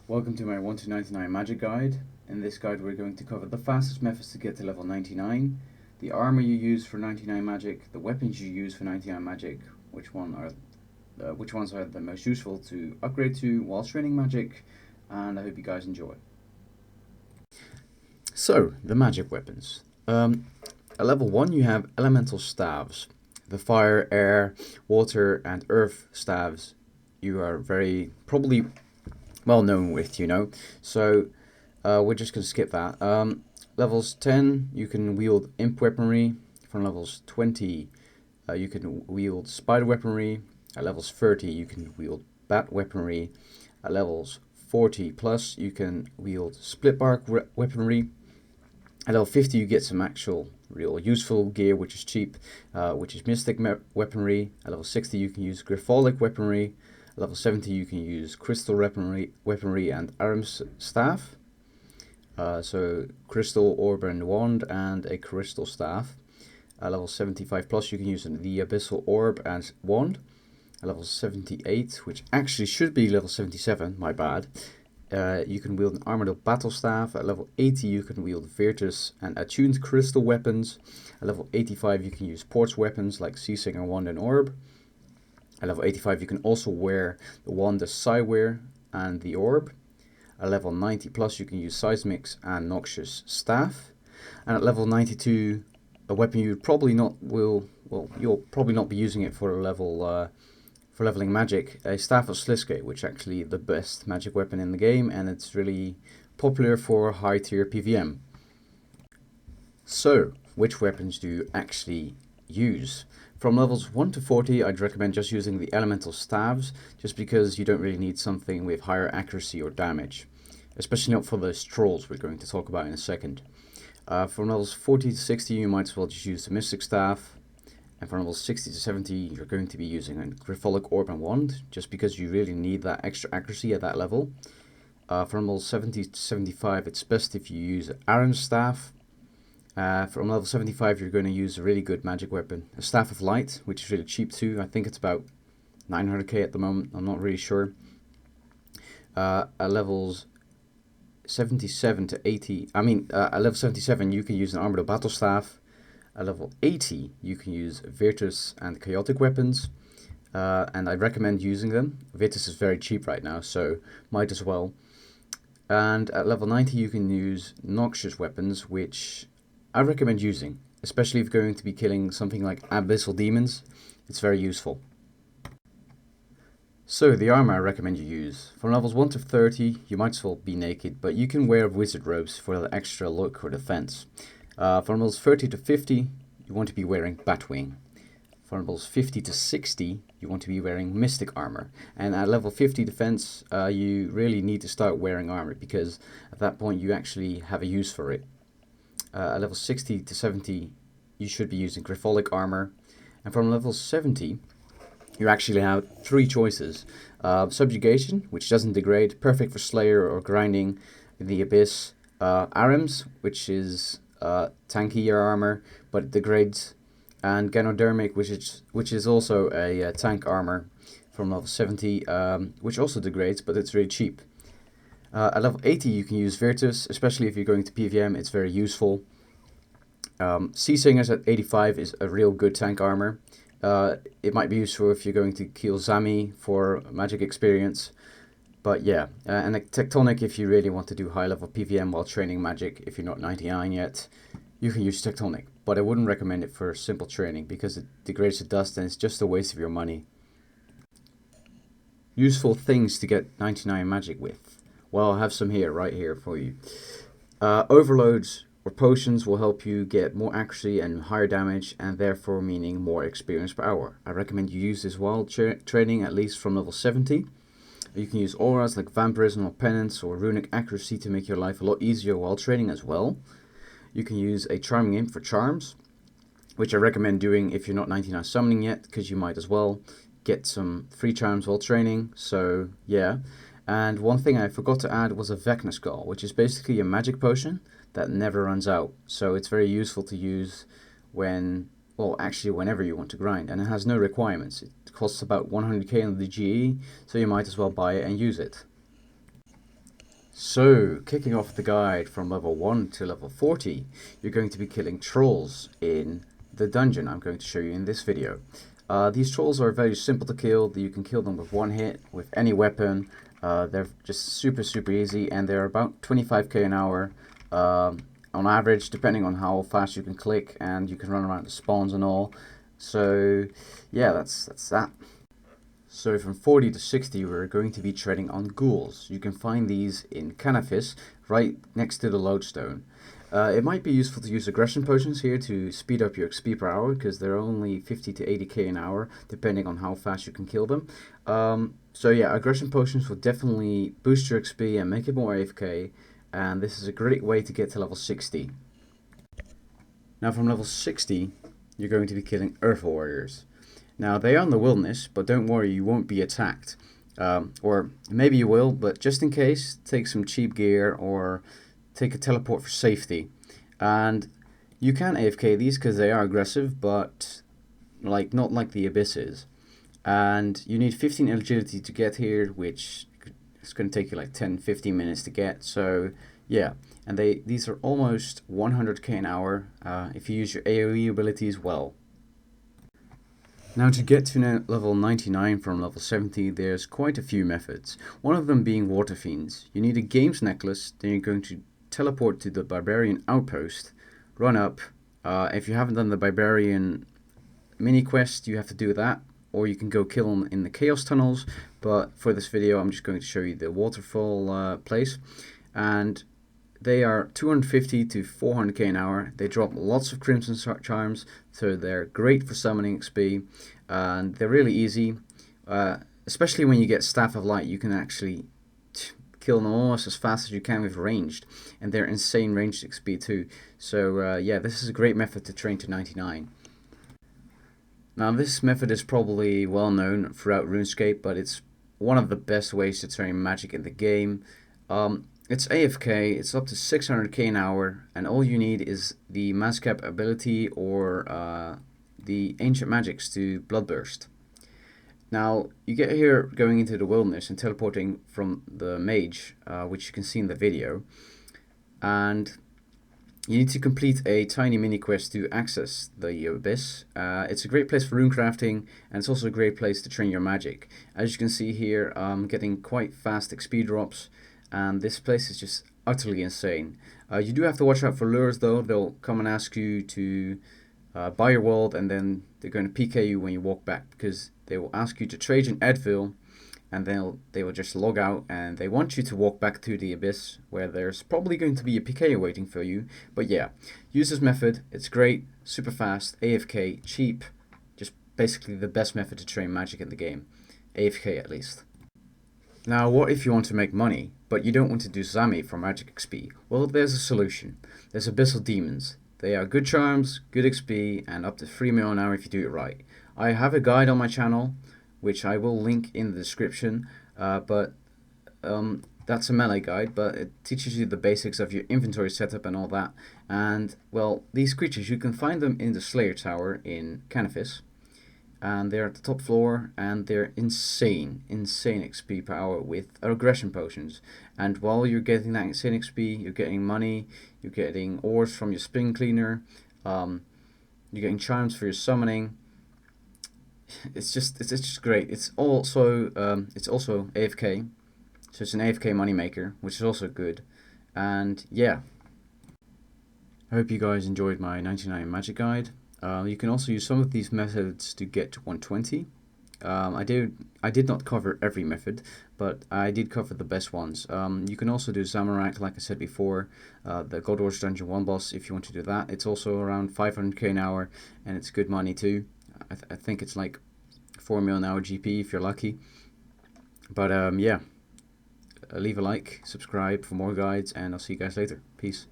Welcome to my 1 to 99 magic guide. In this guide we're going to cover the fastest methods to get to level 99, the armor you use for 99 magic, the weapons you use for 99 magic, which ones are the most useful to upgrade to while training magic, and I hope you guys enjoy. So, the magic weapons. At level 1 you have elemental staves. The fire, air, water and earth staves you are very probably well known with, so we're just going to skip that. Levels 10 you can wield imp weaponry. From levels 20 you can wield spider weaponry. At levels 30 you can wield bat weaponry. At levels 40 plus you can wield split bark weaponry. At level 50 you get some actual real useful gear which is cheap, which is mystic weaponry. At level 60 you can use griffolic weaponry. At level 70 you can use crystal weaponry and Aram's staff. So crystal orb and wand and a crystal staff. At level 75 plus you can use the abyssal orb and wand. At level 78, which actually should be level 77, my bad, you can wield an armored battle staff. At level 80 you can wield Virtus and attuned crystal weapons. At level 85 you can use ports weapons like Seasinger wand and orb. At level 85 you can also wear the wand, the Psyware and the orb. At level 90 plus you can use Seismics and Noxious staff. And at level 92 a weapon you'll probably not be using it for leveling magic, a Staff of Sliske, which is actually the best magic weapon in the game, and it's really popular for high tier PVM. So, which weapons do you actually use? From levels 1 to 40 I'd recommend just using the elemental staves, just because you don't really need something with higher accuracy or damage, especially not for those trolls we're going to talk about in a second. From levels 40 to 60 you might as well just use the mystic staff, and from levels 60 to 70 you're going to be using a griffolic orb and wand, just because you really need that extra accuracy at that level. From levels 70 to 75 it's best if you use Aram's staff. From level 75 you're going to use a really good magic weapon, a Staff of Light, which is really cheap too. I think it's about 900k at the moment, I'm not really sure. At levels 77 to 80, at level 77 you can use an armored battle staff. At level 80 you can use Virtus and chaotic weapons, and I recommend using them. Virtus is very cheap right now, so might as well. And at level 90 you can use Noxious weapons, which I recommend using, especially if you're going to be killing something like abyssal demons. It's very useful. So the armor I recommend you use. From levels 1 to 30 you might as well be naked, but you can wear wizard robes for the extra look or defense. From levels 30 to 50 you want to be wearing Batwing. From levels 50 to 60 you want to be wearing mystic armor, and at level 50 defense you really need to start wearing armor, because at that point you actually have a use for it. At level 60 to 70 you should be using griffolic armor, and from level 70 you actually have three choices. Subjugation, which doesn't degrade, perfect for Slayer or grinding in the Abyss. Aram's, which is tankier armor but it degrades, and Ganodermic, which is also a tank armor from level 70, which also degrades but it's really cheap. At level 80 you can use Virtus, especially if you're going to PVM, it's very useful. Seasingers at 85 is a real good tank armor. It might be useful if you're going to kill Zami for magic experience, but yeah, and a Tectonic if you really want to do high level PVM while training magic. If you're not 99 yet, you can use Tectonic, but I wouldn't recommend it for simple training because it degrades to dust and it's just a waste of your money. Useful things to get 99 magic with. Well, I have some here, right here for you. Overloads or potions will help you get more accuracy and higher damage, and therefore meaning more experience per hour. I recommend you use this while training, at least from level 70. You can use auras like Vampirism or Penance or Runic Accuracy to make your life a lot easier while training as well. You can use a Charming Imp for charms, which I recommend doing if you're not 99 summoning yet, because you might as well get some free charms while training, so yeah. And one thing I forgot to add was a Vecna Skull, which is basically a magic potion that never runs out. So it's very useful to use whenever you want to grind, and it has no requirements. It costs about 100k on the GE, so you might as well buy it and use it. So, kicking off the guide from level 1 to level 40, you're going to be killing trolls in the dungeon I'm going to show you in this video. These trolls are very simple to kill. You can kill them with one hit, with any weapon. They're just super easy, and they're about 25k an hour on average, depending on how fast you can click, and you can run around the spawns and all. So, yeah, that's that. So from 40 to 60 we're going to be treading on ghouls. You can find these in Canifis, right next to the lodestone. It might be useful to use aggression potions here to speed up your XP per hour, because they're only 50 to 80k an hour, depending on how fast you can kill them. So yeah, aggression potions will definitely boost your XP and make it more AFK, and this is a great way to get to level 60. Now from level 60, you're going to be killing Earth Warriors. Now, they are in the wilderness, but don't worry, you won't be attacked. Or maybe you will, but just in case, take some cheap gear or take a teleport for safety. And you can AFK these because they are aggressive, but not like the Abyss is. And you need 15 agility to get here, which is going to take you like 10-15 minutes to get. So yeah, and these are almost 100k an hour if you use your AoE abilities well. Now, to get to level 99 from level 70, there's quite a few methods. One of them being Water Fiends. You need a Games Necklace, then you're going to teleport to the Barbarian Outpost, run up. If you haven't done the Barbarian mini quest, you have to do that, or you can go kill them in the Chaos Tunnels, but for this video I'm just going to show you the waterfall place. And they are 250 to 400k an hour. They drop lots of Crimson Charms, so they're great for summoning XP, and they're really easy. Especially when you get Staff of Light, you can actually kill them almost as fast as you can with ranged, and they're insane ranged XP too. So yeah, this is a great method to train to 99. Now, this method is probably well known throughout RuneScape, but it's one of the best ways to train magic in the game. It's AFK, it's up to 600k an hour, and all you need is the Mazcap ability or the Ancient Magics to Bloodburst. Now, you get here going into the wilderness and teleporting from the mage, which you can see in the video, and you need to complete a tiny mini quest to access the Abyss. It's a great place for rune crafting, and it's also a great place to train your magic. As you can see here, I'm getting quite fast XP drops, and this place is just utterly insane. You do have to watch out for lures though. They'll come and ask you to buy your world, and then they're going to PK you when you walk back, because they will ask you to trade in Edville, and they will just log out, and they want you to walk back to the Abyss, where there's probably going to be a PK waiting for you. But yeah, use this method. It's great, super fast, AFK, cheap, just basically the best method to train magic in the game. AFK at least. Now, what if you want to make money, but you don't want to do Zami for magic XP? Well, there's a solution. There's Abyssal Demons. They are good charms, good XP, and up to 3 mil an hour if you do it right. I have a guide on my channel, which I will link in the description, but that's a melee guide, but it teaches you the basics of your inventory setup and all that. And, well, these creatures, you can find them in the Slayer Tower in Canifis, and they're at the top floor, and they're insane XP per hour with aggression potions. And while you're getting that insane XP, you're getting money, you're getting ores from your spring cleaner, you're getting charms for your summoning. It's just great. It's also AFK, so it's an AFK moneymaker, which is also good. And yeah, I hope you guys enjoyed my 99 magic guide. You can also use some of these methods to get to 120. I did not cover every method, but I did cover the best ones. You can also do Zamorak, like I said before, the God Wars Dungeon 1 boss if you want to do that. It's also around 500k an hour, and it's good money too. I think it's like 4 mil an hour GP if you're lucky. But yeah, leave a like, subscribe for more guides, and I'll see you guys later. Peace.